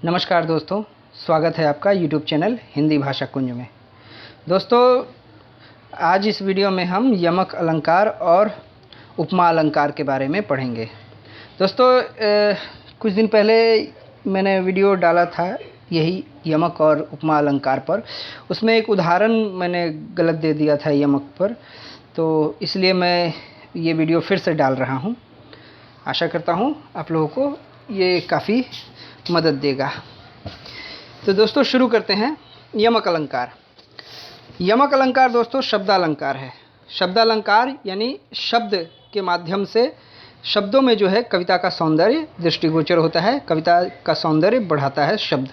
नमस्कार दोस्तों, स्वागत है आपका YouTube चैनल हिंदी भाषा कुंज में। दोस्तों, आज इस वीडियो में हम यमक अलंकार और उपमा अलंकार के बारे में पढ़ेंगे। दोस्तों, कुछ दिन पहले मैंने वीडियो डाला था यही यमक और उपमा अलंकार पर। उसमें एक उदाहरण मैंने गलत दे दिया था यमक पर, तो इसलिए मैं ये वीडियो फिर से डाल रहा हूँ। आशा करता हूँ आप लोगों को ये काफ़ी मदद देगा। तो दोस्तों, शुरू करते हैं। यमक अलंकार। यमक अलंकार दोस्तों शब्दालंकार है। शब्दालंकार यानी शब्द के माध्यम से शब्दों में जो है कविता का सौंदर्य दृष्टिगोचर होता है, कविता का सौंदर्य बढ़ाता है शब्द।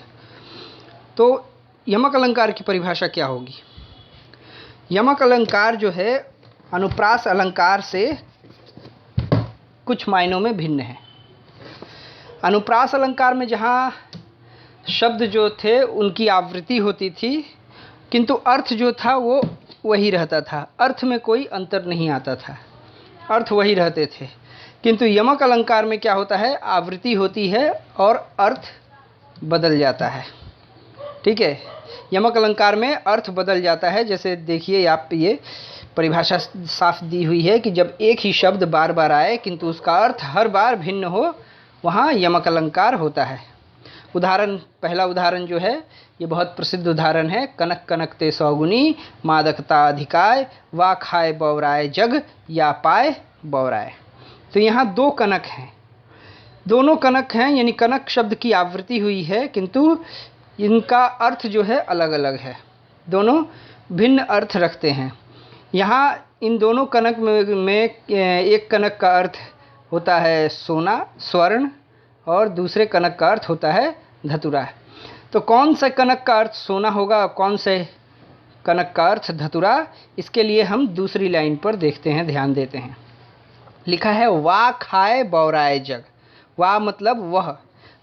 तो यमक अलंकार की परिभाषा क्या होगी? यमक अलंकार जो है अनुप्रास अलंकार से कुछ मायनों में भिन्न है। अनुप्रास अलंकार में जहाँ शब्द जो थे उनकी आवृत्ति होती थी, किंतु अर्थ जो था वो वही रहता था। अर्थ में कोई अंतर नहीं आता था, अर्थ वही रहते थे। किंतु यमक अलंकार में क्या होता है, आवृत्ति होती है और अर्थ बदल जाता है। ठीक है, यमक अलंकार में अर्थ बदल जाता है। जैसे देखिए, आप ये परिभाषा साफ दी हुई है कि जब एक ही शब्द बार बार आए किंतु उसका अर्थ हर बार भिन्न हो, वहाँ यमक अलंकार होता है। उदाहरण, पहला उदाहरण जो है ये बहुत प्रसिद्ध उदाहरण है। कनक कनक ते सौगुनी मादकता अधिकाय, वा खाए बौराए जग या पाए बौराए। तो यहाँ दो कनक हैं, दोनों कनक हैं, यानी कनक शब्द की आवृत्ति हुई है, किंतु इनका अर्थ जो है अलग अलग है, दोनों भिन्न अर्थ रखते हैं। यहाँ इन दोनों कनक में एक कनक का अर्थ होता है सोना, स्वर्ण, और दूसरे कनक का अर्थ होता है धतुरा। तो कौन सा कनक का अर्थ सोना होगा, कौन से कनक का अर्थ धतुरा, इसके लिए हम दूसरी लाइन पर देखते हैं, ध्यान देते हैं। लिखा है वा खाए बौराए जग। वा मतलब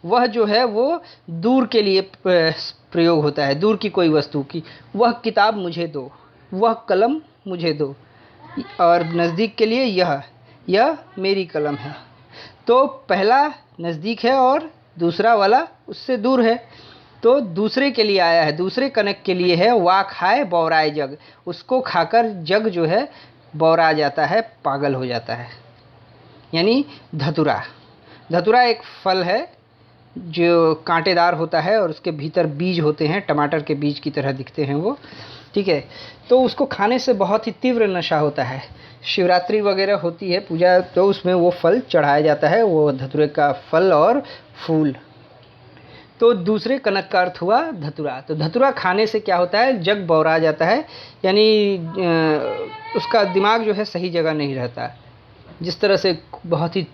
वह जो है वो दूर के लिए प्रयोग होता है, दूर की कोई वस्तु की। वह किताब मुझे दो, वह कलम मुझे दो। और नज़दीक के लिए यह मेरी कलम है। तो पहला नज़दीक है और दूसरा वाला उससे दूर है, तो दूसरे के लिए आया है, दूसरे कनक के लिए है। वा खाए बौराए जग, उसको खाकर जग जो है बौरा जाता है, पागल हो जाता है, यानी धतुरा। धतुरा एक फल है जो कांटेदार होता है और उसके भीतर बीज होते हैं, टमाटर के बीज की तरह दिखते हैं वो। ठीक है, तो उसको खाने से बहुत ही तीव्र नशा होता है। शिवरात्रि वगैरह होती है पूजा, तो उसमें वो फल चढ़ाया जाता है, वो धतुरे का फल और फूल। तो दूसरे कनक का अर्थ हुआ धतुरा। तो धतुरा खाने से क्या होता है, जग बौरा जाता है, यानी उसका दिमाग जो है सही जगह नहीं रहता। जिस तरह से बहुत ही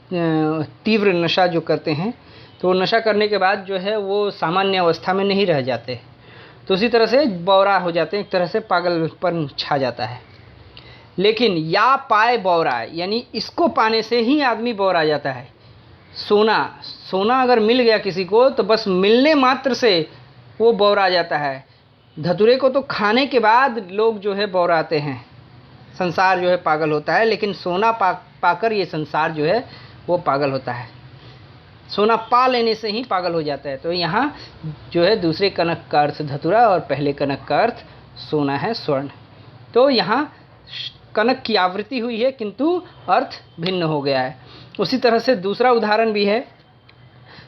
तीव्र नशा जो करते हैं, तो नशा करने के बाद जो है वो सामान्य अवस्था में नहीं रह जाते, तो उसी तरह से बौरा हो जाते हैं, एक तरह से पागलपन छा जाता है। लेकिन या पाए बौराए, यानी इसको पाने से ही आदमी बौरा जाता है। सोना अगर मिल गया किसी को तो बस मिलने मात्र से वो बौरा जाता है। धतुरे को तो खाने के बाद लोग जो है बौराते हैं, संसार जो है पागल होता है, लेकिन सोना पाकर ये संसार जो है वो पागल होता है। सोना पा लेने से ही पागल हो जाता है। तो यहाँ जो है दूसरे कनक का अर्थ धतुरा और पहले कनक का अर्थ सोना है, स्वर्ण। तो यहाँ कनक की आवृत्ति हुई है किंतु अर्थ भिन्न हो गया है। उसी तरह से दूसरा उदाहरण भी है।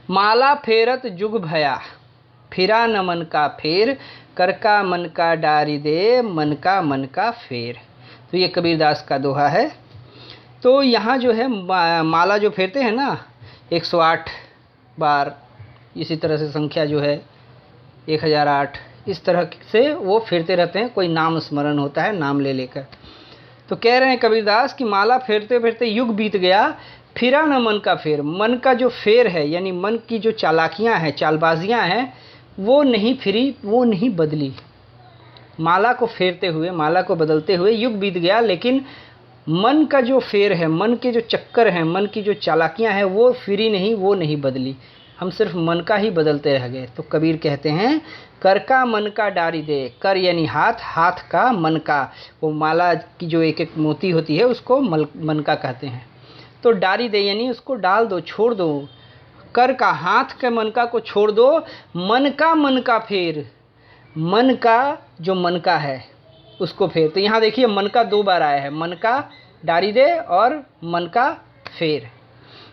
माला फेरत जुग भया, फिरा न मन का फेर, कर का मन का डारी दे, मन का फेर। तो ये कबीरदास का दोहा है। तो यहाँ जो है माला जो फेरते हैं ना 108 बार, इसी तरह से संख्या जो है 1008, इस तरह से वो फेरते रहते हैं, कोई नाम स्मरण होता है, नाम ले लेकर। तो कह रहे हैं कबीरदास कि माला फेरते फेरते युग बीत गया, फिरा न मन का फेर। मन का जो फेर है, यानी मन की जो चालाकियां हैं, चालबाजियां हैं, वो नहीं फिरी, वो नहीं बदली। माला को फेरते हुए, माला को बदलते हुए युग बीत गया, लेकिन मन का जो फेर है, मन के जो चक्कर हैं, मन की जो चालाकियां हैं, वो फिरी नहीं, वो नहीं बदली। हम सिर्फ मन का ही बदलते रह गए। तो कबीर कहते हैं कर का मन का डारी दे। कर यानी हाथ, हाथ का मन का, वो माला की जो एक एक मोती होती है उसको मन का कहते हैं। तो डारी दे यानी उसको डाल दो, छोड़ दो, कर का, हाथ के मनका को छोड़ दो, मन का फेर, मन का जो मन का है उसको फेर। तो यहाँ देखिए मन का 2 बार आया है, मन का डारी दे और मन का फेर।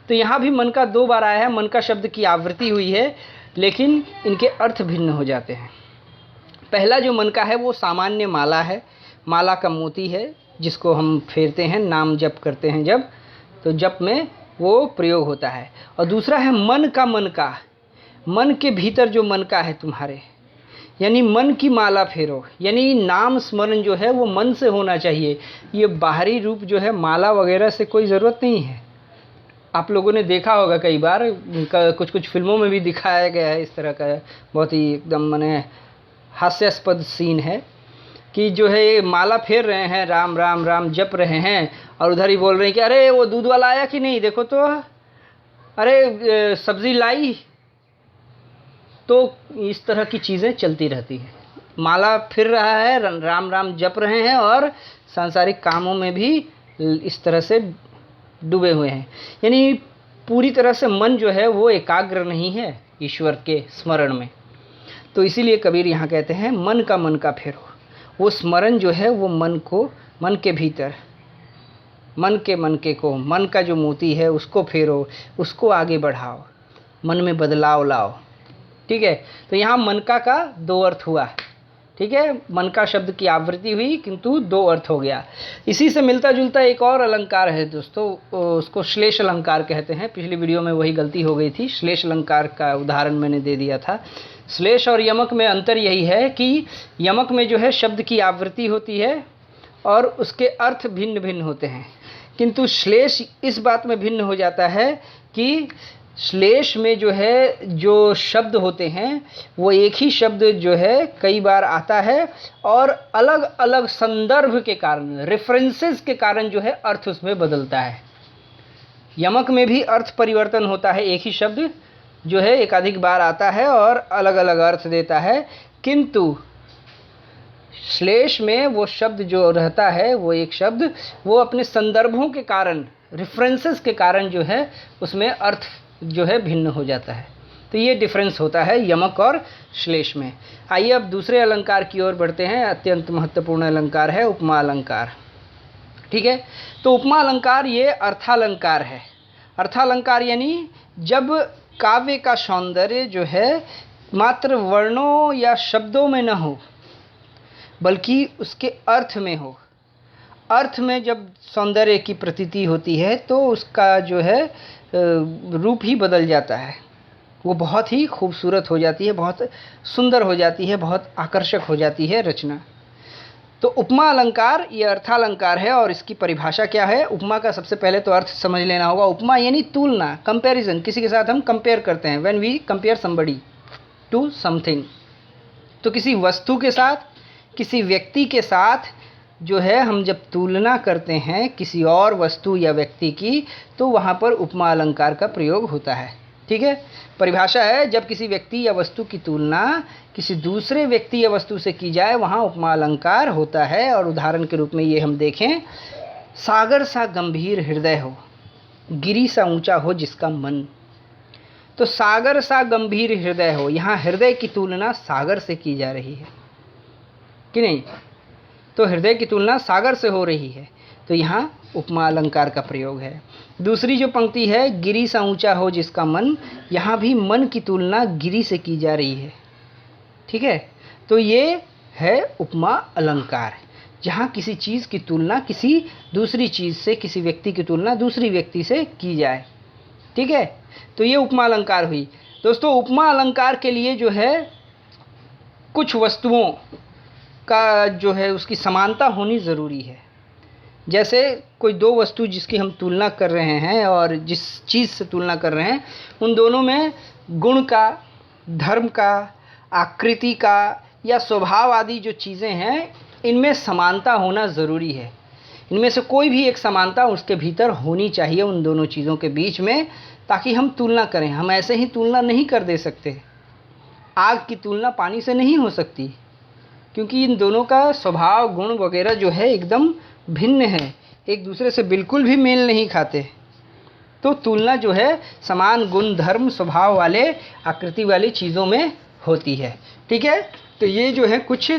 तो यहाँ भी मन का 2 बार आया है, मन का शब्द की आवृत्ति हुई है, लेकिन इनके अर्थ भिन्न हो जाते हैं। पहला जो मन का है वो सामान्य माला है, माला का मोती है जिसको हम फेरते हैं, नाम जप करते हैं जब, तो जप में वो प्रयोग होता है। और दूसरा है मन का, मन के भीतर जो मन का है तुम्हारे, यानी मन की माला फेरो, यानी नाम स्मरण जो है वो मन से होना चाहिए। ये बाहरी रूप जो है माला वगैरह से कोई ज़रूरत नहीं है। आप लोगों ने देखा होगा कई बार, कुछ फिल्मों में भी दिखाया गया है इस तरह का, बहुत ही एकदम माने हास्यास्पद सीन है कि जो है माला फेर रहे हैं, राम राम राम जप रहे हैं, और उधर ही बोल रहे हैं कि अरे वो दूध वाला आया कि नहीं देखो तो, अरे सब्ज़ी लाई। तो इस तरह की चीज़ें चलती रहती हैं। माला फिर रहा है, राम राम जप रहे हैं और सांसारिक कामों में भी इस तरह से डूबे हुए हैं, यानी पूरी तरह से मन जो है वो एकाग्र नहीं है ईश्वर के स्मरण में। तो इसीलिए कबीर यहाँ कहते हैं मन का फेरो, वो स्मरण जो है वो मन को, मन के भीतर, मन के को, मन का जो मोती है उसको फेरो, उसको आगे बढ़ाओ, मन में बदलाव लाओ। ठीक है, तो यहाँ मनका का 2 अर्थ हुआ। ठीक है, मनका शब्द की आवृत्ति हुई किंतु 2 अर्थ हो गया। इसी से मिलता जुलता एक और अलंकार है दोस्तों, उसको श्लेष अलंकार कहते हैं। पिछली वीडियो में वही गलती हो गई थी, श्लेष अलंकार का उदाहरण मैंने दे दिया था। श्लेष और यमक में अंतर यही है कि यमक में जो है शब्द की आवृत्ति होती है और उसके अर्थ भिन्न भिन्न होते हैं, किंतु श्लेष इस बात में भिन्न हो जाता है कि श्लेष में जो है जो शब्द होते हैं वो एक ही शब्द जो है कई बार आता है और अलग अलग संदर्भ के कारण, रेफरेंसेस के कारण जो है अर्थ उसमें बदलता है। यमक में भी अर्थ परिवर्तन होता है, एक ही शब्द जो है एकाधिक बार आता है और अलग अलग अर्थ देता है, किंतु श्लेष में वो शब्द जो रहता है वो एक शब्द, वो अपने संदर्भों के कारण, रेफरेंसेस के कारण जो है उसमें अर्थ जो है भिन्न हो जाता है। तो ये डिफरेंस होता है यमक और श्लेष में। आइए अब दूसरे अलंकार की ओर बढ़ते हैं। अत्यंत महत्वपूर्ण अलंकार है उपमा अलंकार। ठीक है, तो उपमा अलंकार ये अर्थालंकार है। अर्थालंकार यानी जब काव्य का सौंदर्य जो है मात्र वर्णों या शब्दों में न हो बल्कि उसके अर्थ में हो। अर्थ में जब सौंदर्य की प्रतीति होती है तो उसका जो है रूप ही बदल जाता है, वो बहुत ही खूबसूरत हो जाती है, बहुत सुंदर हो जाती है, बहुत आकर्षक हो जाती है रचना। तो उपमा अलंकार ये अर्थालंकार है और इसकी परिभाषा क्या है। उपमा का सबसे पहले तो अर्थ समझ लेना होगा। उपमा यानी तुलना, कंपैरिजन, किसी के साथ हम कंपेयर करते हैं, when we compare somebody to something. तो किसी वस्तु के साथ, किसी व्यक्ति के साथ जो है हम जब तुलना करते हैं किसी और वस्तु या व्यक्ति की, तो वहाँ पर उपमा अलंकार का प्रयोग होता है। ठीक है, परिभाषा है जब किसी व्यक्ति या वस्तु की तुलना किसी दूसरे व्यक्ति या वस्तु से की जाए वहाँ उपमा अलंकार होता है। और उदाहरण के रूप में ये हम देखें, सागर सा गंभीर हृदय हो, गिरी सा ऊंचा हो जिसका मन। तो सागर सा गंभीर हृदय हो, यहाँ हृदय की तुलना सागर से की जा रही है कि नहीं, तो हृदय की तुलना सागर से हो रही है, तो यहाँ उपमा अलंकार का प्रयोग है। दूसरी जो पंक्ति है, गिरी सा ऊंचा हो जिसका मन, यहाँ भी मन की तुलना गिरी से की जा रही है। ठीक है, तो ये है उपमा अलंकार, जहाँ किसी चीज़ की तुलना किसी दूसरी चीज़ से, किसी व्यक्ति की तुलना दूसरी व्यक्ति से की जाए। ठीक है, तो ये उपमा अलंकार हुई। दोस्तों, उपमा अलंकार के लिए जो है कुछ वस्तुओं का जो है उसकी समानता होनी ज़रूरी है। जैसे कोई 2 वस्तु जिसकी हम तुलना कर रहे हैं और जिस चीज़ से तुलना कर रहे हैं, उन दोनों में गुण का, धर्म का, आकृति का या स्वभाव आदि जो चीज़ें हैं, इनमें समानता होना ज़रूरी है। इनमें से कोई भी एक समानता उसके भीतर होनी चाहिए उन दोनों चीज़ों के बीच में, ताकि हम तुलना करें। हम ऐसे ही तुलना नहीं कर दे सकते। आग की तुलना पानी से नहीं हो सकती, क्योंकि इन दोनों का स्वभाव, गुण वगैरह जो है एकदम भिन्न है, एक दूसरे से बिल्कुल भी मेल नहीं खाते। तो तुलना जो है समान गुण धर्म स्वभाव वाले आकृति वाली चीज़ों में होती है। ठीक है, तो ये जो है कुछ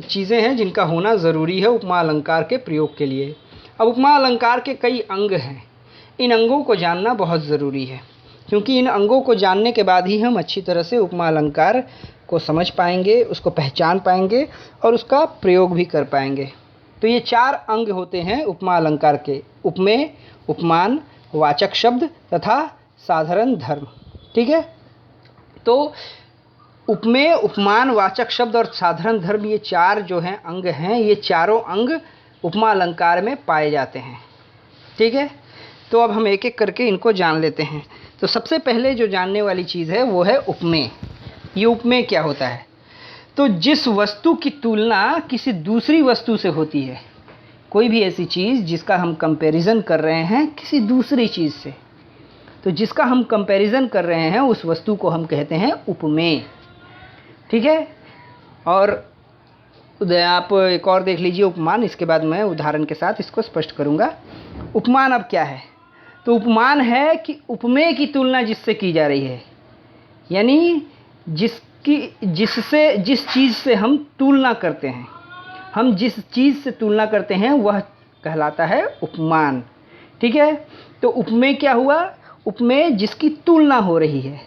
चीज़ें हैं जिनका होना ज़रूरी है उपमा अलंकार के प्रयोग के लिए। अब उपमा अलंकार के कई अंग हैं, इन अंगों को जानना बहुत ज़रूरी है, क्योंकि इन अंगों को जानने के बाद ही हम अच्छी तरह से उपमा अलंकार को समझ पाएंगे, उसको पहचान पाएंगे और उसका प्रयोग भी कर पाएंगे। तो ये 4 अंग होते हैं उपमा अलंकार के: उपमेय, उपमान, वाचक शब्द तथा साधारण धर्म। ठीक है, तो उपमेय, उपमान, वाचक शब्द और साधारण धर्म, ये 4 जो हैं अंग हैं, ये चारों अंग उपमा अलंकार में पाए जाते हैं। ठीक है, तो अब हम एक एक करके इनको जान लेते हैं। तो सबसे पहले जो जानने वाली चीज़ है वो है उपमेय। ये उपमेय क्या होता है? तो जिस वस्तु की तुलना किसी दूसरी वस्तु से होती है, कोई भी ऐसी चीज़ जिसका हम कंपैरिजन कर रहे हैं किसी दूसरी चीज़ से, तो जिसका हम कंपैरिजन कर रहे हैं उस वस्तु को हम कहते हैं उपमेय। ठीक है, और आप एक और देख लीजिए उपमान, इसके बाद मैं उदाहरण के साथ इसको स्पष्ट करूंगा। उपमान अब क्या है? तो उपमान है कि उपमेय की तुलना जिससे की जा रही है, यानी जिस चीज़ से हम तुलना करते हैं, हम जिस चीज़ से तुलना करते हैं वह कहलाता है उपमान। ठीक है, तो उपमेय क्या हुआ? उपमेय जिसकी तुलना हो रही है,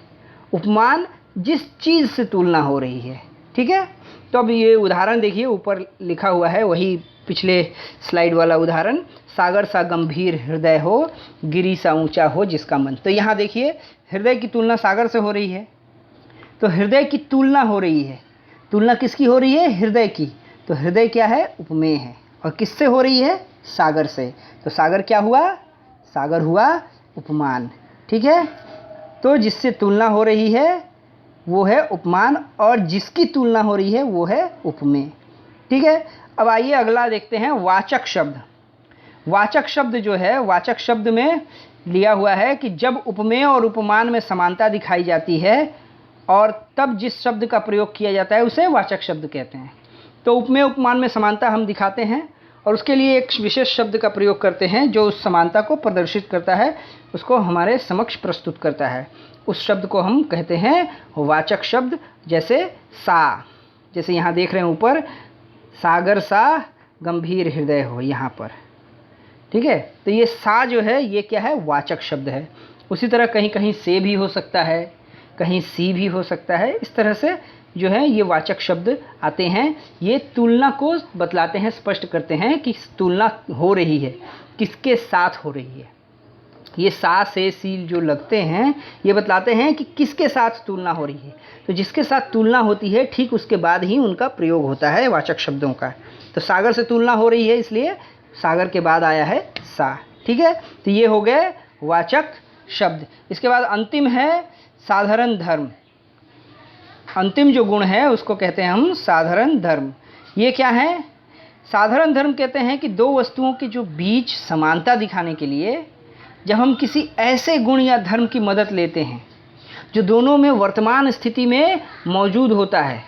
उपमान जिस चीज़ से तुलना हो रही है। ठीक है, तो अब ये उदाहरण देखिए, ऊपर लिखा हुआ है वही पिछले स्लाइड वाला उदाहरण, सागर सा गंभीर हृदय हो, गिरी सा ऊंचा हो जिसका मन। तो यहाँ देखिए हृदय की तुलना सागर से हो रही है, तो हृदय की तुलना हो रही है। तुलना किसकी हो रही है? हृदय की। तो हृदय क्या है? उपमेय है। और किससे हो रही है? सागर से। तो सागर क्या हुआ? सागर हुआ उपमान। ठीक है, तो जिससे तुलना हो रही है वो है उपमान, और जिसकी तुलना हो रही है वो है उपमेय। ठीक है, अब आइए अगला देखते हैं वाचक शब्द। वाचक शब्द जो है, वाचक शब्द में लिया हुआ है कि जब उपमेय और उपमान में समानता दिखाई जाती है और तब जिस शब्द का प्रयोग किया जाता है उसे वाचक शब्द कहते हैं। तो उपमेय उपमान में समानता हम दिखाते हैं और उसके लिए एक विशेष शब्द का प्रयोग करते हैं जो उस समानता को प्रदर्शित करता है, उसको हमारे समक्ष प्रस्तुत करता है। उस शब्द को हम कहते हैं वाचक शब्द। जैसे सा, जैसे यहाँ देख रहे हैं ऊपर, सागर सा गंभीर हृदय हो, यहाँ पर। ठीक है, तो ये सा जो है ये क्या है? वाचक शब्द है। उसी तरह कहीं कहीं से भी हो सकता है, कहीं सी भी हो सकता है। इस तरह से जो है ये वाचक शब्द आते हैं, ये तुलना को बतलाते हैं, स्पष्ट करते हैं कि तुलना हो रही है, किसके साथ हो रही है। ये सा से सी जो लगते हैं ये बतलाते हैं कि किसके साथ तुलना हो रही है। तो जिसके साथ तुलना होती है ठीक उसके बाद ही उनका प्रयोग होता है वाचक शब्दों का। तो सागर से तुलना हो रही है इसलिए सागर के बाद आया है सा। ठीक है, तो ये हो गए वाचक शब्द। इसके बाद अंतिम है साधारण धर्म। अंतिम जो गुण है उसको कहते हैं हम साधारण धर्म। ये क्या है? साधारण धर्म कहते हैं कि दो वस्तुओं के जो बीच समानता दिखाने के लिए जब हम किसी ऐसे गुण या धर्म की मदद लेते हैं जो दोनों में वर्तमान स्थिति में मौजूद होता है,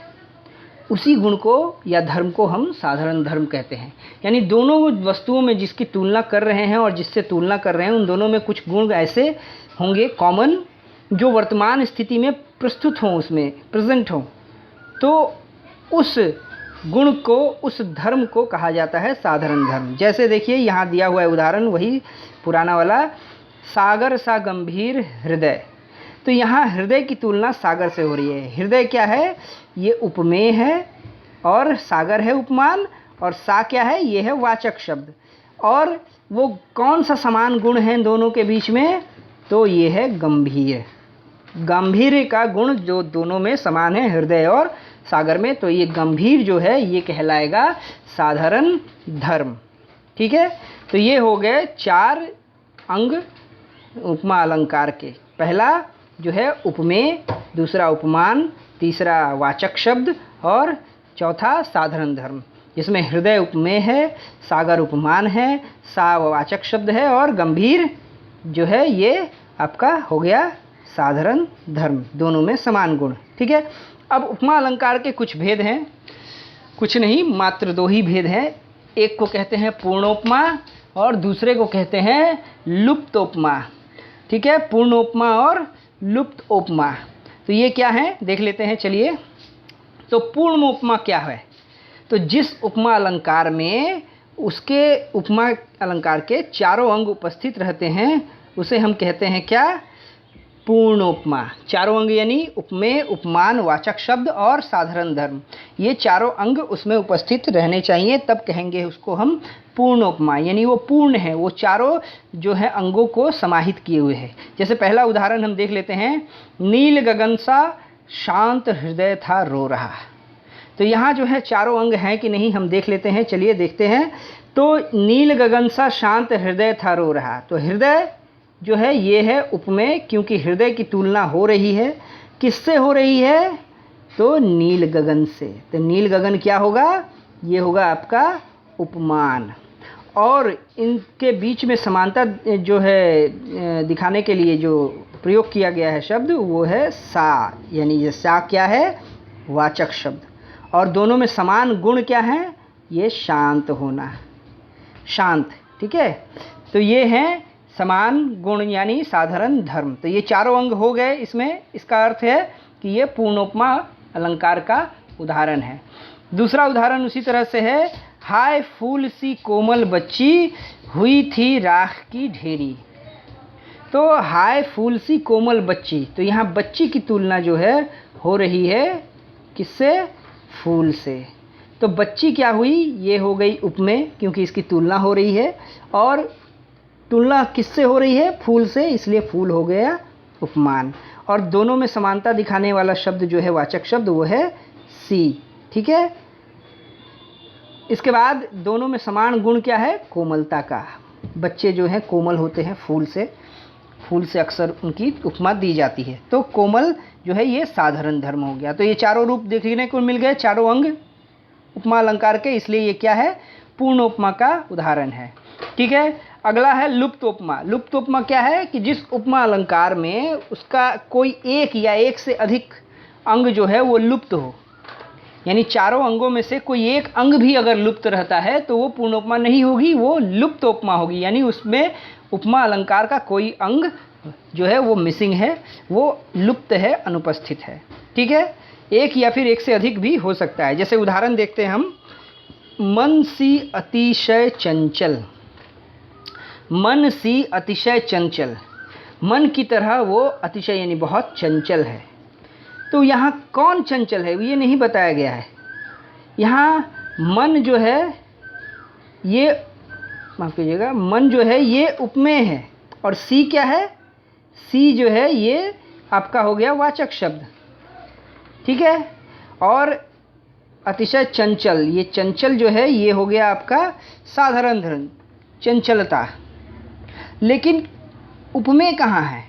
उसी गुण को या धर्म को हम साधारण धर्म कहते हैं। यानी दोनों वस्तुओं में जिसकी तुलना कर रहे हैं और जिससे तुलना कर रहे हैं उन दोनों में कुछ गुण ऐसे होंगे कॉमन जो वर्तमान स्थिति में प्रस्तुत हों, उसमें प्रेजेंट हों, तो उस गुण को, उस धर्म को कहा जाता है साधारण धर्म। जैसे देखिए यहाँ दिया हुआ है उदाहरण वही पुराना वाला, सागर सा गंभीर हृदय। तो यहाँ हृदय की तुलना सागर से हो रही है। हृदय क्या है? ये उपमेय है और सागर है उपमान, और सा क्या है? ये है वाचक शब्द। और वो कौन सा समान गुण है दोनों के बीच में? तो ये है गंभीर। गंभीर का गुण जो दोनों में समान है हृदय और सागर में, तो ये गंभीर जो है ये कहलाएगा साधारण धर्म। ठीक है, तो ये हो गए 4 अंग उपमा अलंकार के। पहला जो है उपमेय, दूसरा उपमान, तीसरा वाचक शब्द और चौथा साधारण धर्म, जिसमें हृदय उपमेय है, सागर उपमान है, सा वाचक शब्द है और गंभीर जो है ये आपका हो गया साधारण धर्म, दोनों में समान गुण। ठीक है, अब उपमा अलंकार के कुछ भेद हैं, कुछ नहीं मात्र 2 ही भेद हैं। एक को कहते हैं पूर्णोपमा और दूसरे को कहते हैं लुप्तोपमा। ठीक है, पूर्ण उपमा और लुप्त उपमा। तो ये क्या है देख लेते हैं चलिए। तो पूर्ण उपमा क्या है? तो जिस उपमा अलंकार में उसके उपमा अलंकार के चारों अंग उपस्थित रहते हैं उसे हम कहते हैं क्या? पूर्ण उपमा। चारों अंग यानी उपमेय, उपमान, वाचक शब्द और साधारण धर्म, ये चारों अंग उसमें उपस्थित रहने चाहिए, तब कहेंगे उसको हम पूर्ण उपमा। यानी वो पूर्ण है, वो चारों जो है अंगों को समाहित किए हुए है। जैसे पहला उदाहरण हम देख लेते हैं, नील गगन सा शांत हृदय था रो रहा। तो यहाँ जो है चारों अंग हैं कि नहीं हम देख लेते हैं, चलिए देखते हैं। तो नील गगन सा शांत हृदय था रो रहा, तो हृदय जो है ये है उपमेय, क्योंकि हृदय की तुलना हो रही है, किससे हो रही है? तो नील गगन से। तो नील गगन क्या होगा? ये होगा आपका उपमान। और इनके बीच में समानता जो है दिखाने के लिए जो प्रयोग किया गया है शब्द वो है सा, यानी ये सा क्या है? वाचक शब्द। और दोनों में समान गुण क्या है? ये शांत होना, शांत। ठीक है, तो ये हैं समान गुण यानी साधारण धर्म। तो ये चारों अंग हो गए इसमें। इसका अर्थ है कि ये पूर्णोपमा अलंकार का उदाहरण है। दूसरा उदाहरण उसी तरह से है, हाय फूल सी कोमल बच्ची हुई थी राख की ढेरी। तो हाय फूल सी कोमल बच्ची, तो यहाँ बच्ची की तुलना जो है हो रही है किससे? फूल से। तो बच्ची क्या हुई? ये हो गई उपमेय, क्योंकि इसकी तुलना हो रही है। और तुलना किससे हो रही है? फूल से, इसलिए फूल हो गया उपमान। और दोनों में समानता दिखाने वाला शब्द जो है वाचक शब्द वो है सी। ठीक है, इसके बाद दोनों में समान गुण क्या है? कोमलता का। बच्चे जो हैं कोमल होते हैं फूल से, फूल से अक्सर उनकी उपमा दी जाती है। तो कोमल जो है ये साधारण धर्म हो गया। तो ये चारों रूप देखने को मिल गए, चारों अंग उपमा अलंकार के, इसलिए ये क्या है? पूर्ण उपमा का उदाहरण है। ठीक है, अगला है लुप्त उपमा। लुप्त उपमा क्या है? कि जिस उपमा अलंकार में उसका कोई एक या एक से अधिक अंग जो है वो लुप्त हो, यानी चारों अंगों में से कोई एक अंग भी अगर लुप्त रहता है तो वो पूर्ण उपमा नहीं होगी, वो लुप्त उपमा होगी। यानी उसमें उपमा अलंकार का कोई अंग जो है वो मिसिंग है, वो लुप्त है, अनुपस्थित है। ठीक है, एक या फिर एक से अधिक भी हो सकता है। जैसे उदाहरण देखते हैं हम, मन सी अतिशय चंचल। मन सी अतिशय चंचल, मन की तरह वो अतिशय यानी बहुत चंचल है। तो यहाँ कौन चंचल है ये नहीं बताया गया है। यहाँ मन जो है ये, माफ़ कीजिएगा, मन जो है ये उपमेय है। और सी क्या है? सी जो है ये आपका हो गया वाचक शब्द। ठीक है, और अतिशय चंचल, ये चंचल जो है ये हो गया आपका साधारण धर्म, चंचलता। लेकिन उपमेय कहाँ है?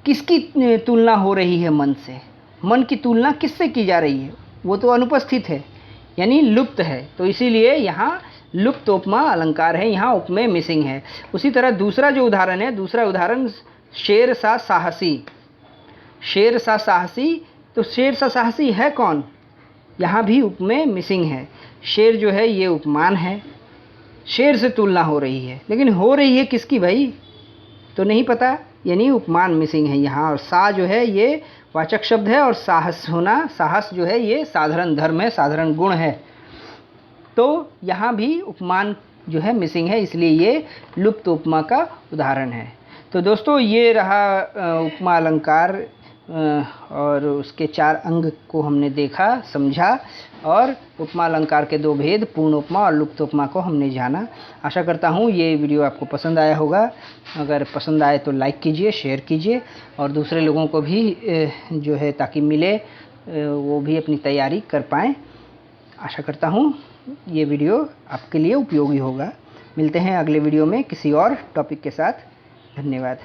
किसकी तुलना हो रही है मन से? मन की तुलना किससे की जा रही है? वो तो अनुपस्थित है, यानी लुप्त है। तो इसीलिए यहाँ लुप्त उपमा अलंकार है, यहाँ उपमेय मिसिंग है। उसी तरह दूसरा जो उदाहरण है, दूसरा उदाहरण शेर सा साहसी। शेर सा साहसी, तो शेर सा साहसी है कौन? यहाँ भी उपमेय मिसिंग है। शेर जो है ये उपमान है, शेर से तुलना हो रही है, लेकिन हो रही है किसकी भाई? तो नहीं पता, यानी उपमान मिसिंग है यहाँ। और सा जो है ये वाचक शब्द है, और साहस होना, साहस जो है ये साधारण धर्म है, साधारण गुण है। तो यहाँ भी उपमान जो है मिसिंग है, इसलिए ये लुप्त उपमा का उदाहरण है। तो दोस्तों ये रहा उपमा अलंकार, और उसके चार अंग को हमने देखा, समझा, और उपमा अलंकार के दो भेद, पूर्ण उपमा और लुप्त उपमा को हमने जाना। आशा करता हूँ ये वीडियो आपको पसंद आया होगा। अगर पसंद आए तो लाइक कीजिए, शेयर कीजिए, और दूसरे लोगों को भी जो है ताकि मिले, वो भी अपनी तैयारी कर पाएँ। आशा करता हूँ ये वीडियो आपके लिए उपयोगी होगा। मिलते हैं अगले वीडियो में किसी और टॉपिक के साथ। धन्यवाद।